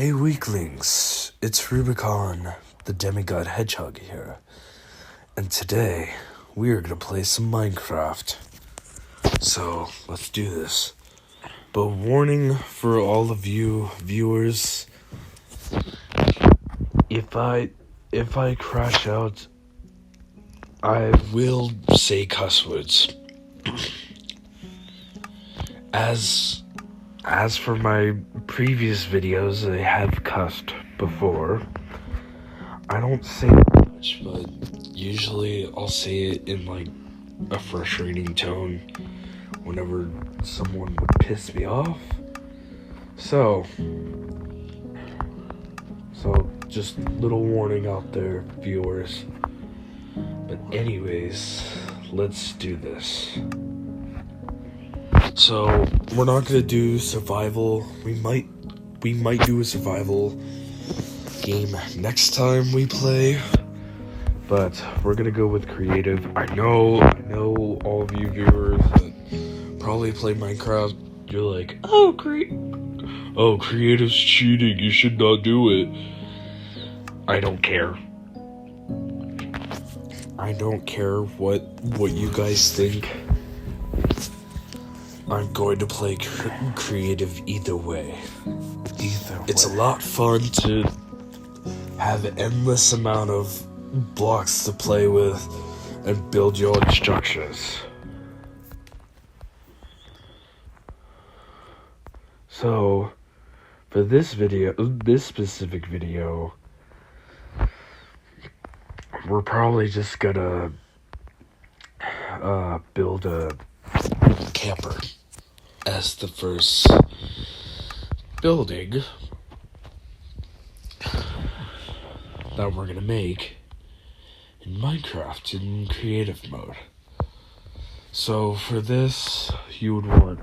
Hey weaklings, it's Rubicon, the demigod hedgehog here, and today we are gonna play some Minecraft. So let's do this. But warning for all of you viewers, if I crash out, I will say cuss words. As for my previous videos, I have cussed before. I don't say it much, but usually I'll say it in like a frustrating tone whenever someone would piss me off. So just little warning out there, viewers. But anyways, let's do this. So we're not gonna do survival. We might do a survival game next time we play, but we're gonna go with creative. I know all of you viewers that probably play Minecraft, you're like, oh creative's cheating, you should not do it. I don't care. I don't care what you guys think. I'm going to play creative either way. It's a lot fun to have an endless amount of blocks to play with and build your own structures. So, for this specific video, we're probably just gonna build a camper as the first building that we're gonna make in Minecraft in creative mode. So for this, you would want,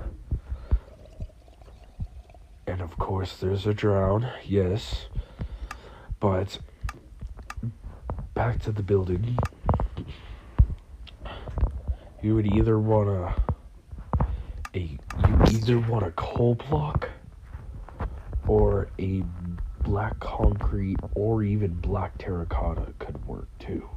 and of course there's a drown, yes, but back to the building. You would either want a coal block or a black concrete or even black terracotta could work too.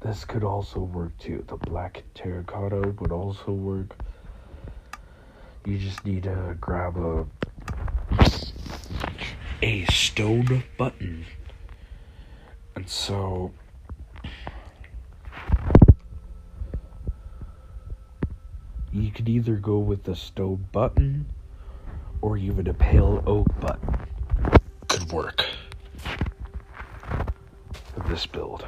This could also work too. The black terracotta would also work. You just need to grab a stone button. And so you could either go with the stone button or even a pale oak button could work for this build.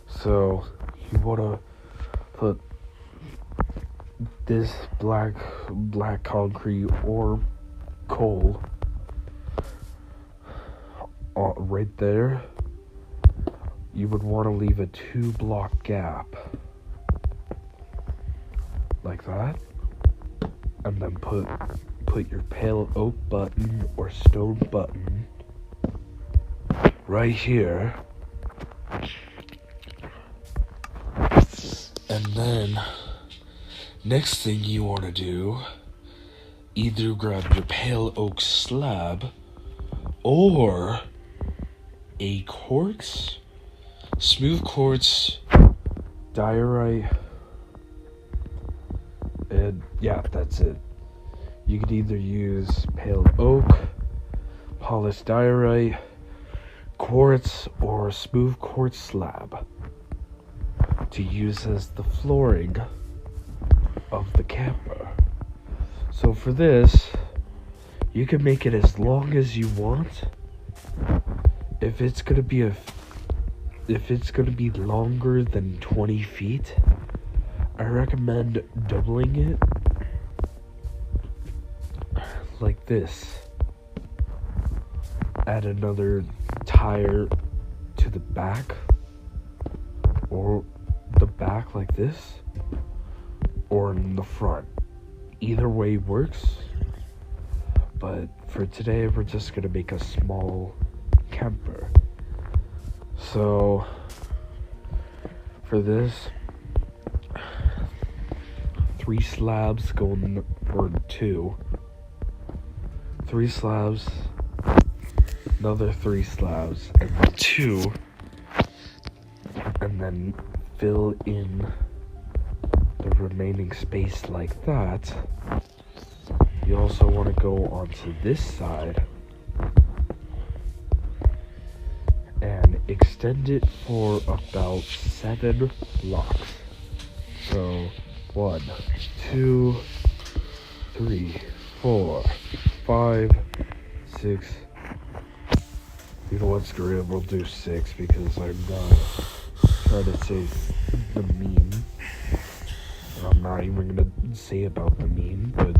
So you want to put this black concrete or coal right there. You would want to leave a 2-block gap like that, and then put your pale oak button or stone button right here, and then next thing you want to do, either grab your pale oak slab or a smooth quartz, diorite, and yeah, that's it. You could either use pale oak, polished diorite, quartz, or smooth quartz slab to use as the flooring of the camper. So for this, you can make it as long as you want. If it's gonna be longer than 20 feet, I recommend doubling it like this. Add another tire to the back, or the back like this, or in the front. Either way works, but for today we're just gonna make a small camper. So For this, 3 slabs going, or 2. 3 slabs, another 3 slabs, and then 2, and then fill in the remaining space like that. You also want to go onto this side and extend it for about 7 blocks. So 1, 2, 3, 4, 5, 6. You know what, screw it, we'll do 6 because I'm not trying to say the meme. And I'm not even gonna say about the meme, but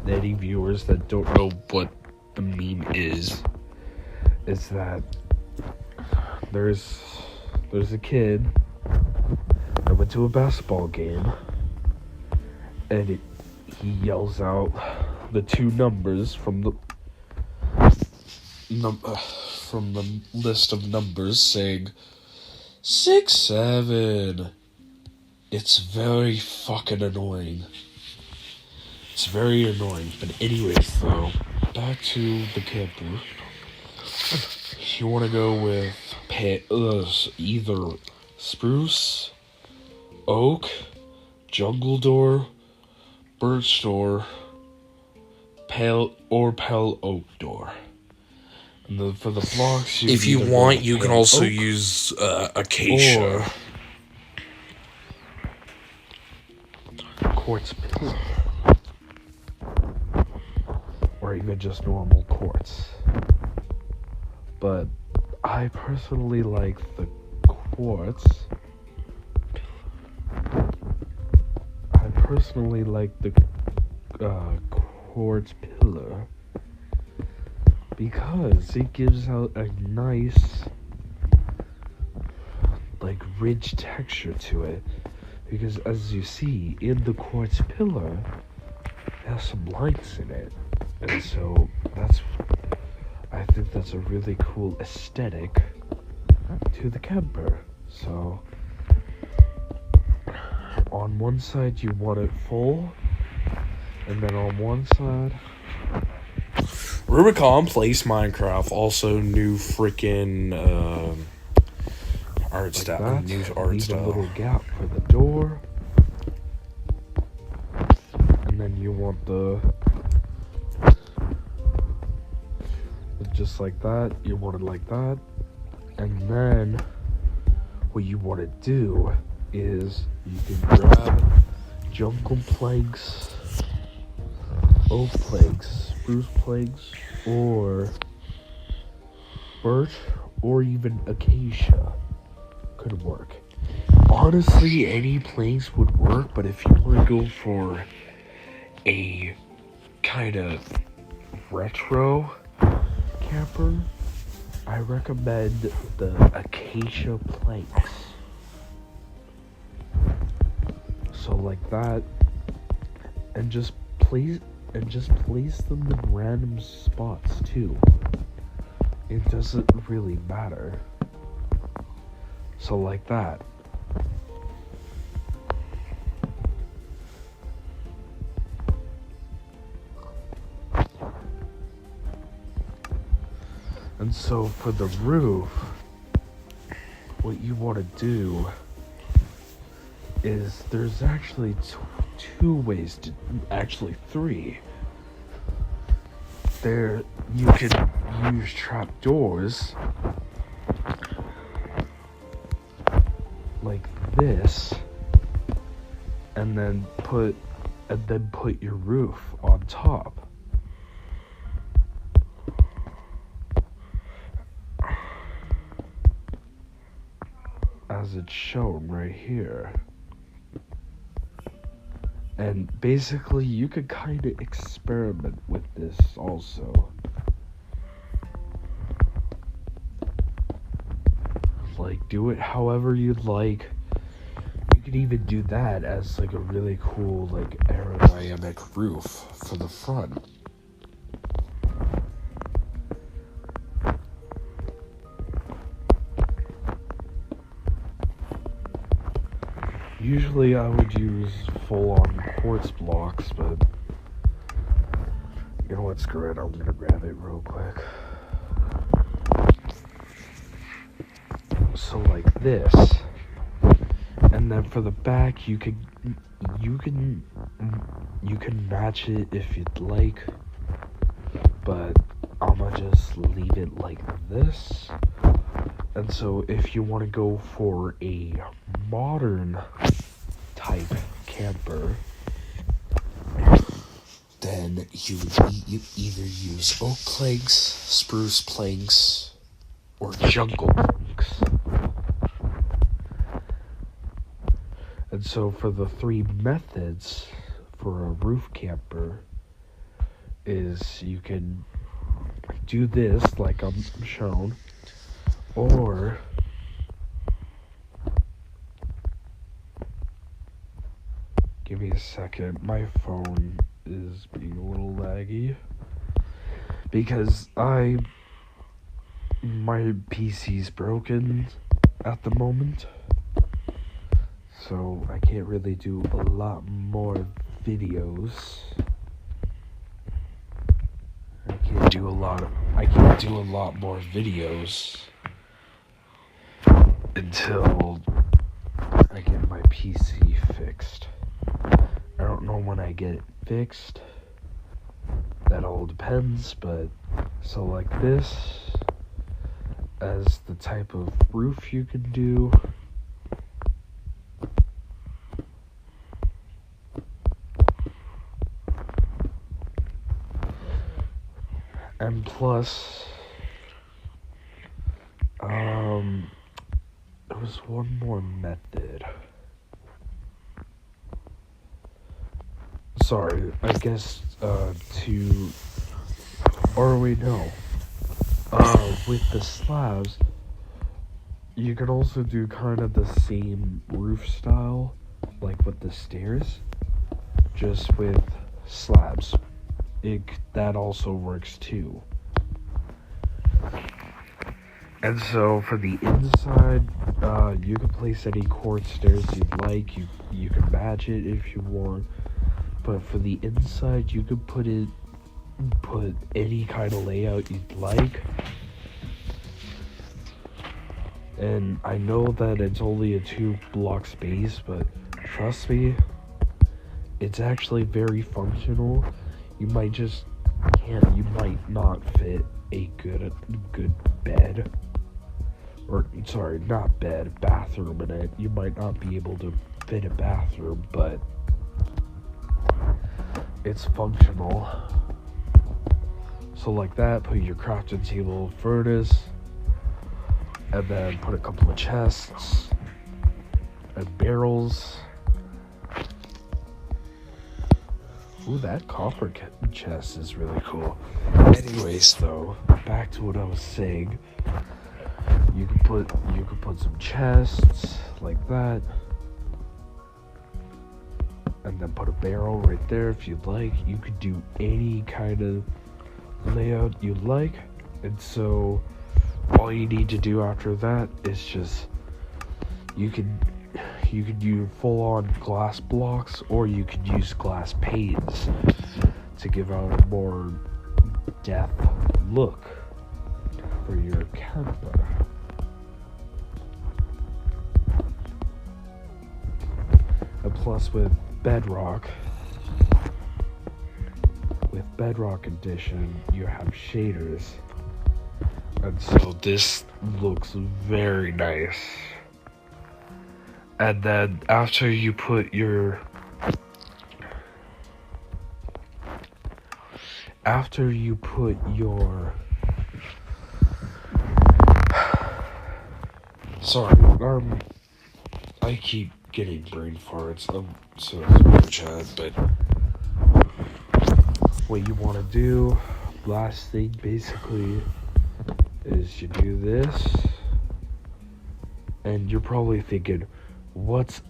any viewers that don't know what the meme is that there's a kid that went to a basketball game and he yells out the 2 numbers from the list of numbers, saying 6, 7. It's very fucking annoying. It's very annoying. But anyways, though, back to the camper. You want to go with either spruce, oak, jungle door, birch door, pale oak door. And for the blocks, if you want, you can also use acacia. Or quartz pillar. Or even just normal quartz. But I personally like the quartz. I personally like the quartz pillar because it gives out a nice, like, ridge texture to it. Because as you see, in the quartz pillar, it has some lines in it. And so I think that's a really cool aesthetic to the camper. So on one side you want it full, and then on one side, Rubicon plays Minecraft. Also, new freaking art style. New art leave style. a little gap for the door, and then you want just like that. You want it like that, and then what you want to do is you can grab jungle planks, oak planks, spruce planks, or birch, or even acacia could work. Honestly, any planks would work, but if you want to go for a kind of retro camper, I recommend the acacia planks. So like that, and just place them in random spots too. It doesn't really matter. So like that. And so for the roof, what you want to do is there's actually 2 ways to, actually 3. There, you can use trapdoors like this, and then put your roof on top. As it's shown right here. And basically you could kind of experiment with this also. Like, do it however you'd like. You could even do that as like a really cool, like, aerodynamic roof for the front. Usually I would use full-on quartz blocks, but you know what, screw it, I'm gonna grab it real quick. So like this, and then for the back you can match it if you'd like, but I'ma just leave it like this. And so if you want to go for a modern type camper, then you either use oak planks, spruce planks, or jungle planks. And so for the three methods for a roof camper is you can do this like I'm shown, or give me a second, my phone is being a little laggy because my PC's broken at the moment, so I can't really do a lot more videos. I can't do a lot more videos until I get my PC fixed. I don't know when I get it fixed. That all depends, but so like this as the type of roof you can do. And plus, there was one more method. Sorry, I guess, with the slabs, you can also do kind of the same roof style, like with the stairs, just with slabs. That also works too. And so for the inside, you can place any quartz stairs you'd like. You can match it if you want. But for the inside, you could put any kind of layout you'd like. And I know that it's only a 2-block space, but trust me, it's actually very functional. You might not fit a good bed, or sorry, not bed, bathroom in it. You might not be able to fit a bathroom, but it's functional. So like that, put your crafting table, furnace, and then put a couple of chests and barrels. Ooh, that copper chest is really cool. Anyways, though, back to what I was saying. You could put some chests like that, and then put a barrel right there if you'd like. You could do any kind of layout you like, and so all you need to do after that is just you could use full-on glass blocks, or you could use glass panes to give out a more depth look for your camper. And plus with Bedrock Edition, you have shaders, and so this looks very nice. And then after you put your sorry, I keep getting brain farts, so it's chat, but what you want to do, last thing basically, is you do this, and you're probably thinking, what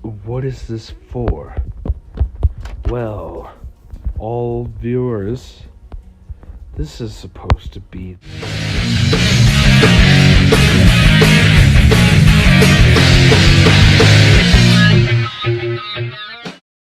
is this for? Well, all viewers, this is supposed to be